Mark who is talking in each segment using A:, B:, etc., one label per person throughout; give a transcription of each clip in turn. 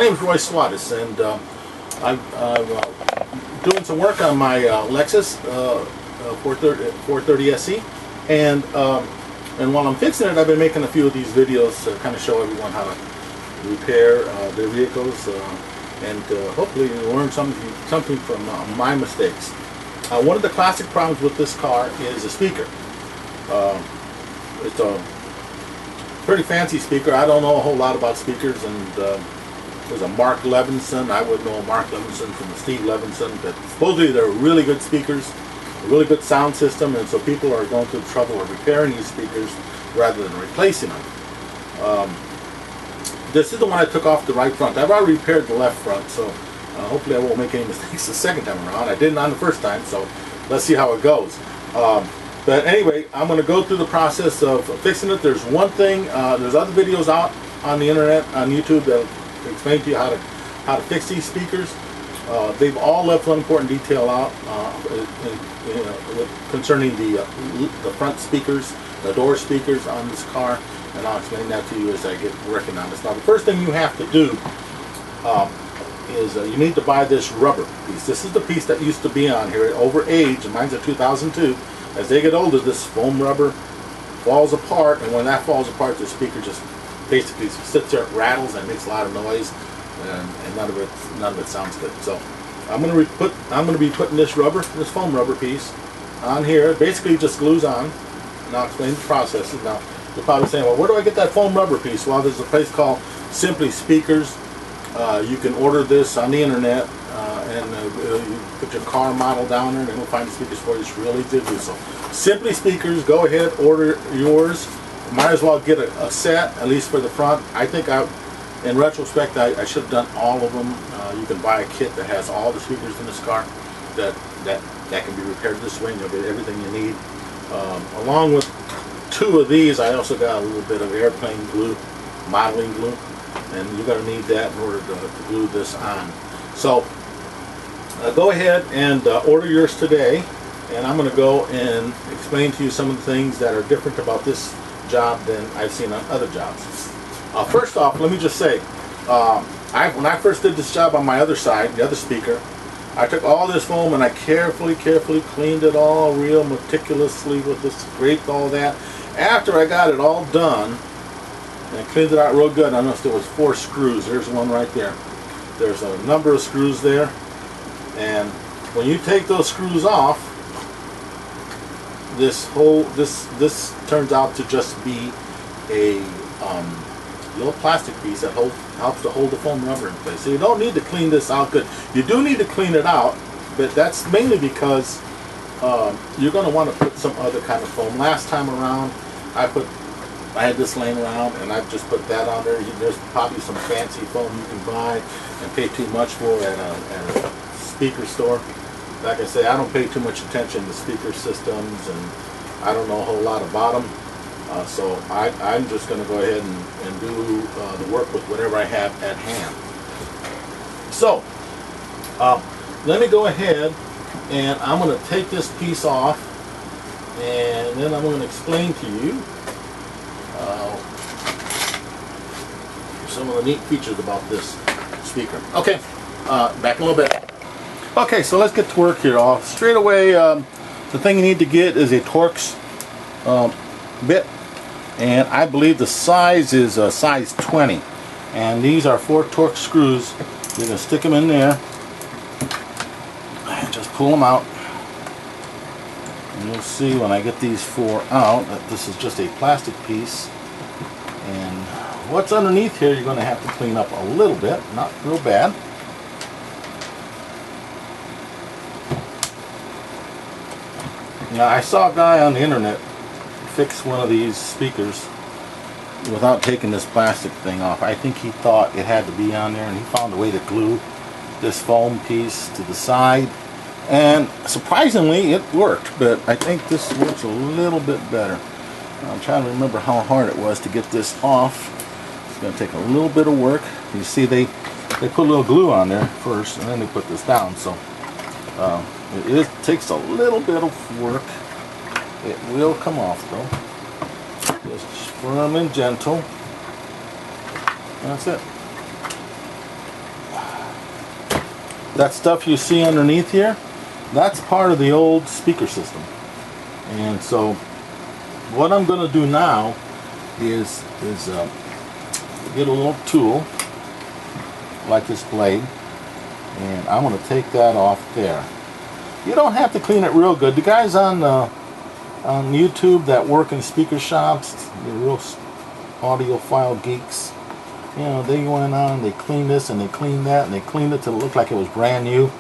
A: name is Roy Swatis, and I'm doing some work on my Lexus 430 SE, and while I'm fixing it, I've been making a few of these videos to kind of show everyone how to repair their vehicles, and hopefully learn something from my mistakes. One of the classic problems with this car is a speaker. It's a pretty fancy speaker. I don't know a whole lot about speakers, and there's a Mark Levinson. I would know Mark Levinson from the Steve Levinson, but supposedly they're really good speakers, a really good sound system, and so people are going through the trouble of repairing these speakers rather than replacing them. This is the one I took off the right front. I've already repaired the left front, so hopefully I won't make any mistakes the second time around. I didn't on the first time, so let's see how it goes. But anyway, I'm going to go through the process of fixing it. There's one thing, there's other videos out on the internet, on YouTube, that explain to you how to fix these speakers. They've all left one important detail out concerning the front speakers, the door speakers on this car, and I'll explain that to you as I get working on this. Now, the first thing you have to do is you need to buy this rubber piece. This is the piece that used to be on here over age, and mine's a 2002. As they get older, this foam rubber falls apart, and when that falls apart, the speaker just basically sits there, it rattles, and makes a lot of noise, and none of it sounds good. So I'm going to be putting this foam rubber piece on here. It basically just glues on, and I'll explain the process. Now you're probably saying, well, where do I get that foam rubber piece? Well, there's a place called Simply Speakers. You can order this on the internet, and you put your car model down there, and they'll find the speakers for you. It's really good. So Simply Speakers, go ahead, order yours. Might as well get a set, at least for the front. I think in retrospect, I should have done all of them. You can buy a kit that has all the speakers in this car that can be repaired this way, and you'll get everything you need. Along with 2 of these, I also got a little bit of airplane glue, modeling glue, and you're going to need that in order to glue this on. So go ahead and order yours today, and I'm going to go and explain to you some of the things that are different about this job than I've seen on other jobs. First off, let me just say, when I first did this job on my other side, the other speaker, I took all this foam and I carefully cleaned it all real meticulously with this, scraped all that. After I got it all done and cleaned it out real good, I noticed there was 4 screws. There's one right there. There's a number of screws there, and when you take those screws off, this turns out to just be a little plastic piece that helps to hold the foam rubber in place. So you don't need to clean this out good. You do need to clean it out, but that's mainly because you're going to want to put some other kind of foam. Last time around, I had this laying around, and I just put that on there. There's probably some fancy foam you can buy and pay too much for at a speaker store. Like I say, I don't pay too much attention to speaker systems, and I don't know a whole lot about them. So I'm just going to go ahead and do the work with whatever I have at hand. So let me go ahead, and I'm going to take this piece off, and then I'm going to explain to you some of the neat features about this speaker. Okay, back a little bit. Okay, so let's get to work here. Straight away, the thing you need to get is a Torx bit, and I believe the size is size 20, and these are 4 Torx screws. You're going to stick them in there and just pull them out, and you'll see when I get these 4 out that this is just a plastic piece, and what's underneath here you're going to have to clean up a little bit, not real bad. Now, I saw a guy on the internet fix one of these speakers without taking this plastic thing off. I think he thought it had to be on there, and he found a way to glue this foam piece to the side, and surprisingly it worked, but I think this works a little bit better. I'm trying to remember how hard it was to get this off. It's going to take a little bit of work. You see they put a little glue on there first, and then they put this down, so it takes a little bit of work. It will come off though. Just firm and gentle. That's it. that stuff you see underneath here, that's part of the old speaker system. And so what I'm going to do now is get a little tool like this blade, and I'm going to take that off there. You don't have to clean it real good. The guys on YouTube that work in speaker shops, the real audiophile geeks, you know, they went on and they cleaned this and they cleaned that and they cleaned it to look like it was brand new.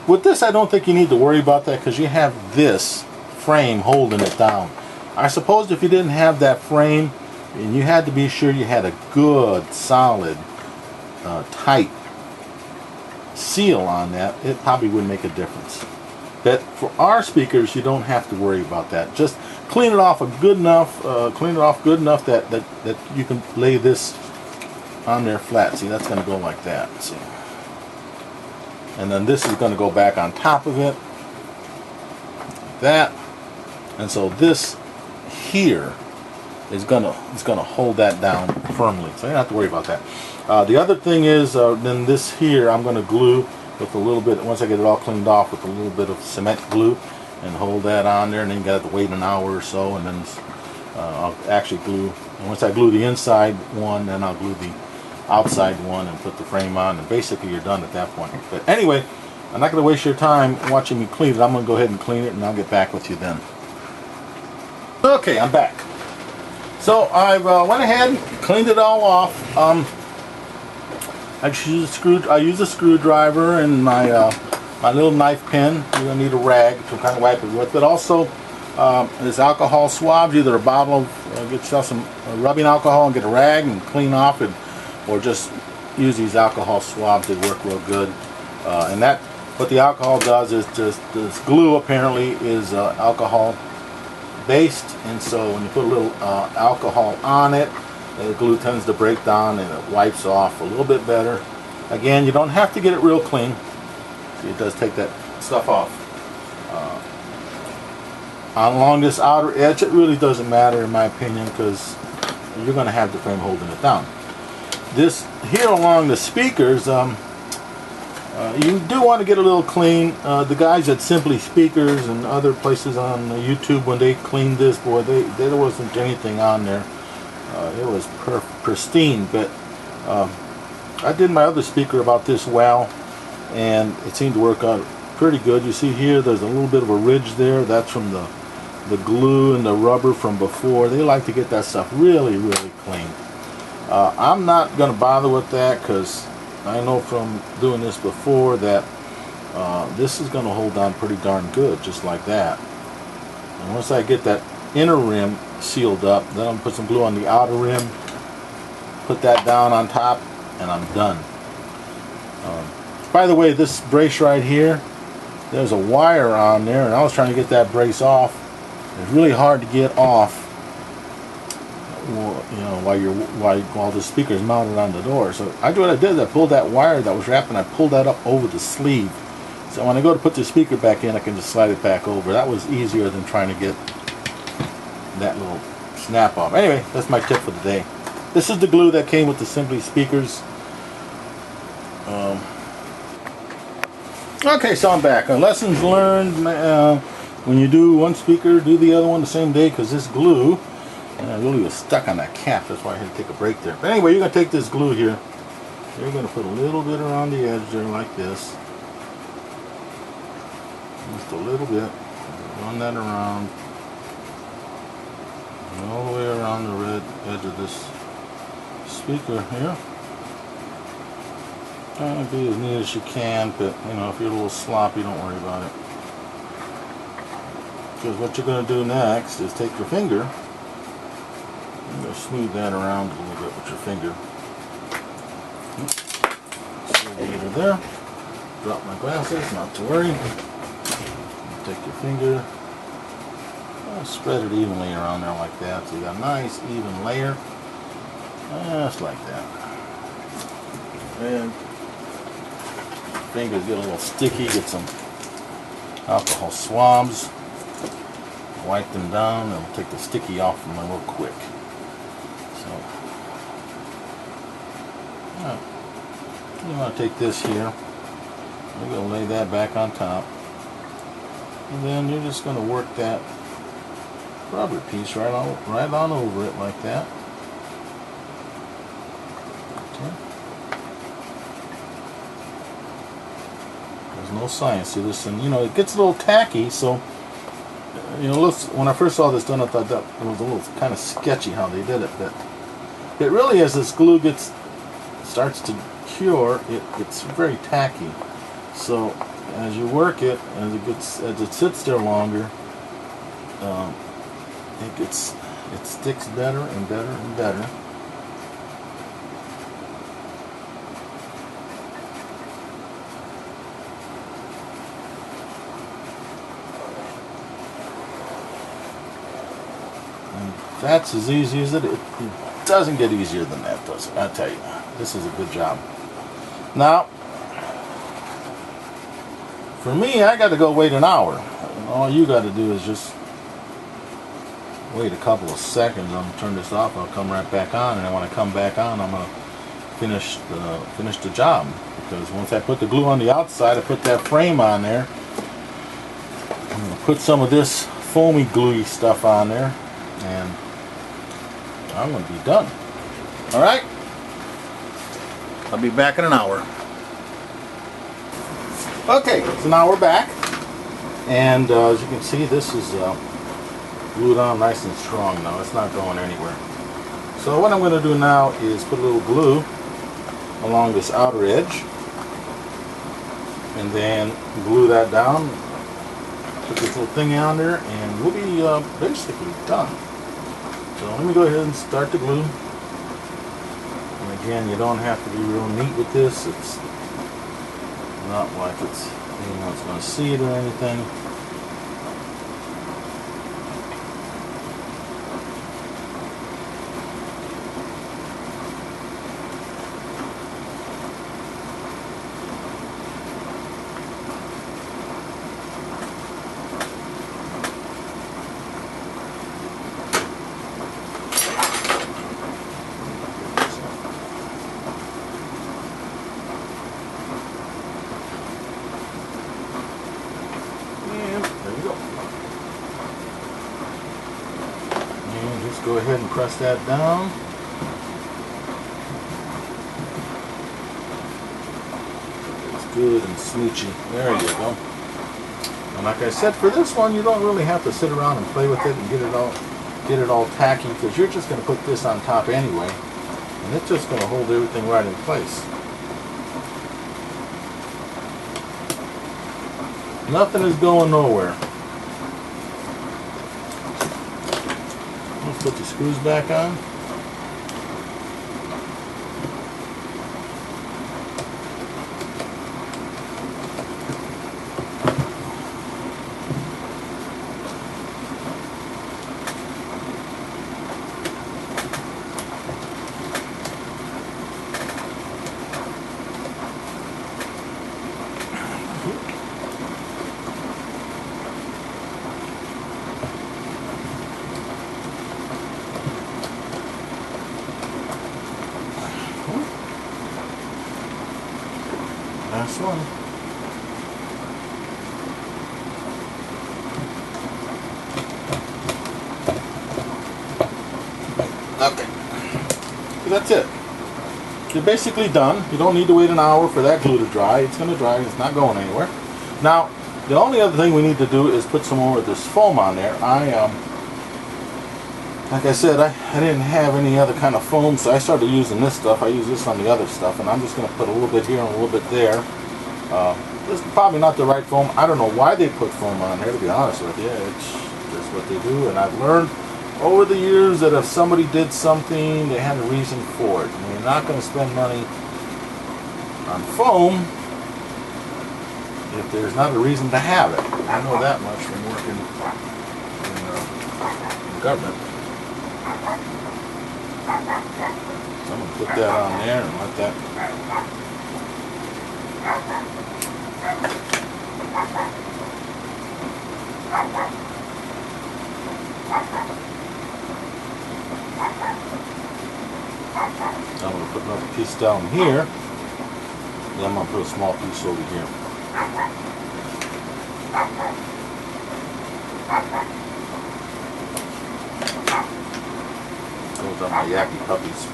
A: With this, I don't think you need to worry about that because you have this frame holding it down. I suppose if you didn't have that frame, and you had to be sure you had a good, solid, tight seal on that, it probably would make a difference. But for our speakers, you don't have to worry about that. Just clean it off good enough, that you can lay this on there flat. See, that's going to go like that. See, and then this is going to go back on top of it, like that. And so this here is gonna hold that down firmly, so you don't have to worry about that. The other thing is, then this here I'm going to glue with a little bit, once I get it all cleaned off, with a little bit of cement glue, and hold that on there, and then you got to wait an hour or so, and then I'll actually glue, and once I glue the inside one, then I'll glue the outside one and put the frame on, and basically you're done at that point. But anyway, I'm not going to waste your time watching me clean it. I'm going to go ahead and clean it, and I'll get back with you then. Okay, I'm back. So I've went ahead and cleaned it all off. I use a screwdriver and my my little knife pen. You're gonna need a rag to kind of wipe it with, but also there's alcohol swabs. Either a bottle of get yourself some rubbing alcohol and get a rag and clean off it, or just use these alcohol swabs. They work real good. And that what the alcohol does is just this glue apparently is alcohol based, and so when you put a little alcohol on it, the glue tends to break down and it wipes off a little bit better. Again, you don't have to get it real clean. See, it does take that stuff off. Along this outer edge, it really doesn't matter in my opinion, because you're going to have the frame holding it down. This here along the speakers, you do want to get a little clean. The guys at Simply Speakers and other places on YouTube, when they cleaned this, boy, there wasn't anything on there. It was pristine. But I did my other speaker about this well, and it seemed to work out pretty good. You see here, there's a little bit of a ridge there. That's from the glue and the rubber from before. They like to get that stuff really, really clean. I'm not going to bother with that, because I know from doing this before that this is going to hold on pretty darn good, just like that. And once I get that inner rim sealed up, then I'm going to put some glue on the outer rim, put that down on top, and I'm done. By the way, this brace right here, there's a wire on there, and I was trying to get that brace off. It's really hard to get off, you know, while the speaker is mounted on the door. So what I did is I pulled that wire that was wrapped, and I pulled that up over the sleeve. So when I go to put the speaker back in, I can just slide it back over. That was easier than trying to get that little snap off. Anyway, that's my tip for the day. This is the glue that came with the Simply Speakers. Okay, so I'm back. Lessons learned. When you do one speaker, do the other one the same day, because this glue really was stuck on that cap. That's why I had to take a break there. But anyway, you're going to take this glue here. You're going to put a little bit around the edge there like this. Just a little bit. Run that around. And all the way around the red edge of this speaker here. Try to be as neat as you can, but you know, if you're a little sloppy, don't worry about it. Because what you're going to do next is take your finger, you're going to smooth that around a little bit with your finger. Over there. Drop my glasses, not to worry. Take your finger, spread it evenly around there like that, so you got a nice even layer, just like that. And fingers get a little sticky, get some alcohol swabs, wipe them down, and take the sticky off them real quick. So, you want to take this here, We're going to lay that back on top. And then you're just going to work that rubber piece right on over it like that. Okay. There's no science to this, and you know it gets a little tacky. So you know, when I first saw this done, I thought that it was a little kind of sketchy how they did it. But it really, as this glue starts to cure, it's very tacky. So as you work it, as it sits there longer, it sticks better and better and better. And that's as easy as it is. It doesn't get easier than that, does it? I tell you, this is a good job. Now, for me, I got to go wait an hour. And all you got to do is just wait a couple of seconds. I'm going to turn this off. I'll come right back on, and when I come back on, I'm going to finish the job. Because once I put the glue on the outside, I put that frame on there. I'm going to put some of this foamy gluey stuff on there, and I'm going to be done. All right. I'll be back in an hour. Okay, so now we're back, and as you can see, this is glued on nice and strong now. It's not going anywhere. So what I'm going to do now is put a little glue along this outer edge, and then glue that down. Put this little thing on there, and we'll be basically done. So let me go ahead and start the glue. And again, you don't have to be real neat with this. It's not like it's anyone's going to see it or anything. Go ahead and press that down. It's good and smoochy. There you go. And like I said, for this one, you don't really have to sit around and play with it and get it all tacky, because you're just going to put this on top anyway, and it's just going to hold everything right in place. Nothing is going nowhere. Let's put the screws back on. Last one. Okay. So that's it. You're basically done. You don't need to wait an hour for that glue to dry. It's going to dry. It's not going anywhere. Now, the only other thing we need to do is put some more of this foam on there. Like I said, I didn't have any other kind of foam, so I started using this stuff. I use this on the other stuff, and I'm just going to put a little bit here and a little bit there. This is probably not the right foam. I don't know why they put foam on there, to be honest with you. It's just what they do, and I've learned over the years that if somebody did something, they had a reason for it. And you're not going to spend money on foam if there's not a reason to have it. I know that much from working in government. So I'm going to put that on there and let that. I'm going to put another piece down here. Then I'm going to put a small piece over here. Those are my Yaki puppies.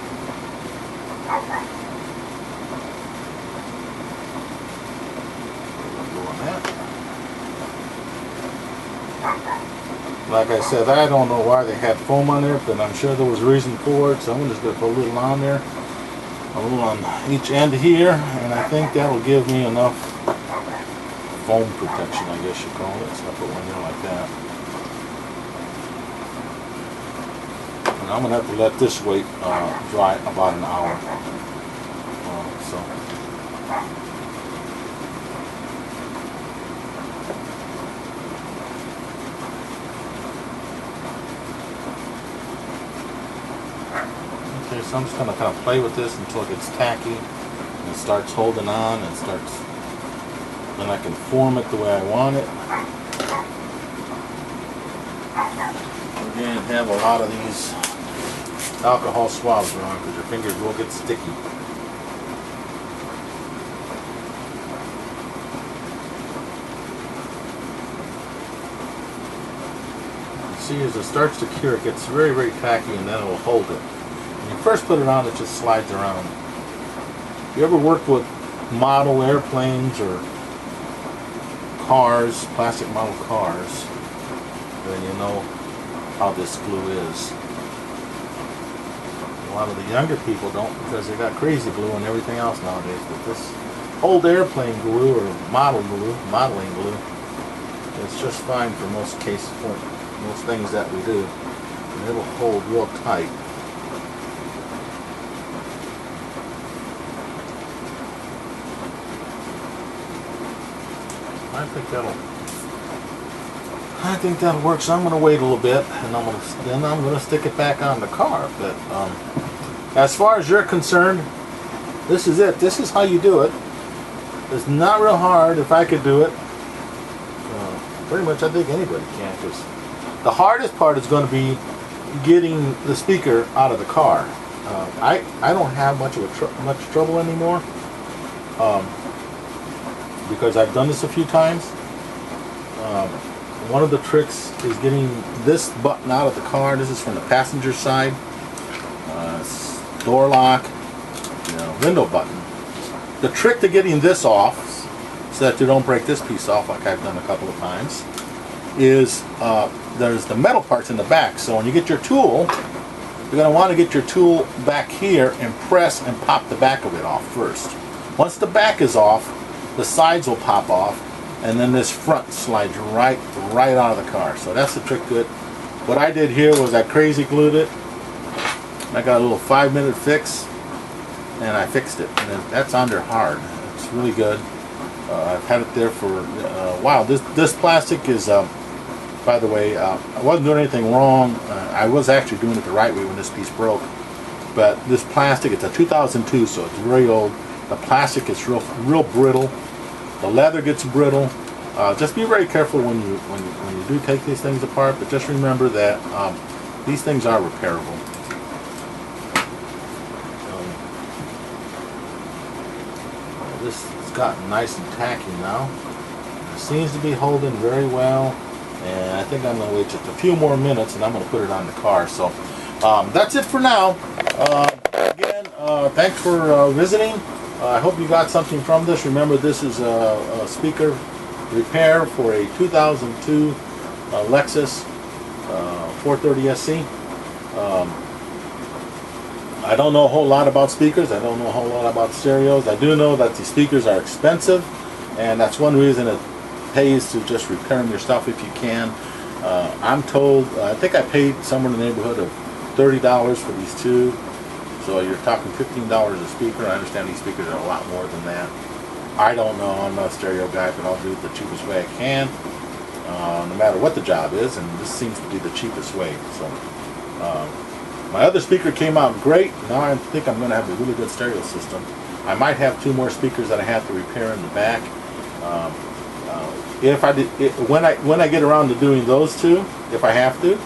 A: Like I said, I don't know why they had foam on there, but I'm sure there was a reason for it, so I'm just going to put a little on there. A little on each end here, and I think that'll give me enough foam protection, I guess you call it. So I'll put one there like that. And I'm going to have to let this wait dry about an hour. Okay, so I'm just going to kind of play with this until it gets tacky and it starts holding on and starts, then I can form it the way I want it. Again, have a lot of these alcohol swabs around because your fingers will get sticky. See, as it starts to cure, it gets very, very tacky, and then it will hold it. When you first put it on, it just slides around. If you ever worked with model airplanes or cars, plastic model cars, then you know how this glue is. A lot of the younger people don't, because they got crazy glue and everything else nowadays, but this old airplane glue or modeling glue, it's just fine for most cases, for most things that we do, and it'll hold real tight. I think that'll work. So I'm going to wait a little bit, and then I'm going to stick it back on the car. But as far as you're concerned, this is it. This is how you do it. It's not real hard. If I could do it, pretty much I think anybody can. Because the hardest part is going to be getting the speaker out of the car. I don't have much trouble anymore because I've done this a few times. One of the tricks is getting this button out of the car. This is from the passenger side. Door lock, window button. The trick to getting this off, so that you don't break this piece off like I've done a couple of times, is there's the metal parts in the back. So when you get your tool, you're going to want to get your tool back here and press and pop the back of it off first. Once the back is off, the sides will pop off, and then this front slides right out of the car. So that's the trick to it. What I did here was I crazy glued it. I got a little 5-minute fix, and I fixed it. And that's on there hard. It's really good. I've had it there for a while. This plastic is, by the way, I wasn't doing anything wrong. I was actually doing it the right way when this piece broke. But this plastic, it's a 2002, so it's very old. The plastic is real brittle. The leather gets brittle. Just be very careful when you do take these things apart. But just remember that these things are repairable. This has gotten nice and tacky now. It seems to be holding very well. And I think I'm going to wait just a few more minutes, and I'm going to put it on the car. So that's it for now. Again, thanks for visiting. I hope you got something from this. Remember, this is a speaker repair for a 2002 Lexus 430 SC. I don't know a whole lot about speakers. I don't know a whole lot about stereos. I do know that the speakers are expensive, and that's one reason it pays to just repair them yourself if you can. I'm told, I think I paid somewhere in the neighborhood of $30 for these two. So you're talking $15 a speaker. I understand these speakers are a lot more than that. I don't know. I'm not a stereo guy, but I'll do it the cheapest way I can, no matter what the job is. And this seems to be the cheapest way. So my other speaker came out great. Now I think I'm going to have a really good stereo system. I might have 2 more speakers that I have to repair in the back. When I get around to doing those 2, if I have to,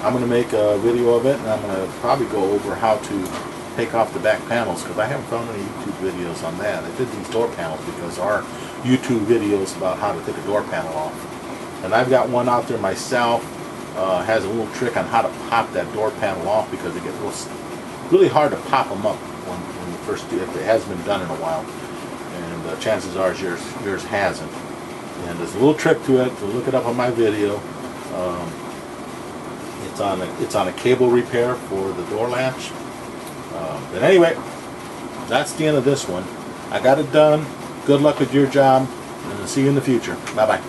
A: I'm going to make a video of it, and I'm going to probably go over how to take off the back panels, because I haven't found any YouTube videos on that. I did these door panels because our YouTube videos about how to take a door panel off. And I've got one out there myself. Has a little trick on how to pop that door panel off, because it gets really hard to pop them up when you first do it, if it hasn't been done in a while. And chances are yours hasn't. And there's a little trick to it. So look it up on my video. It's on a cable repair for the door latch. But anyway, that's the end of this one. I got it done. Good luck with your job, and see you in the future. Bye bye.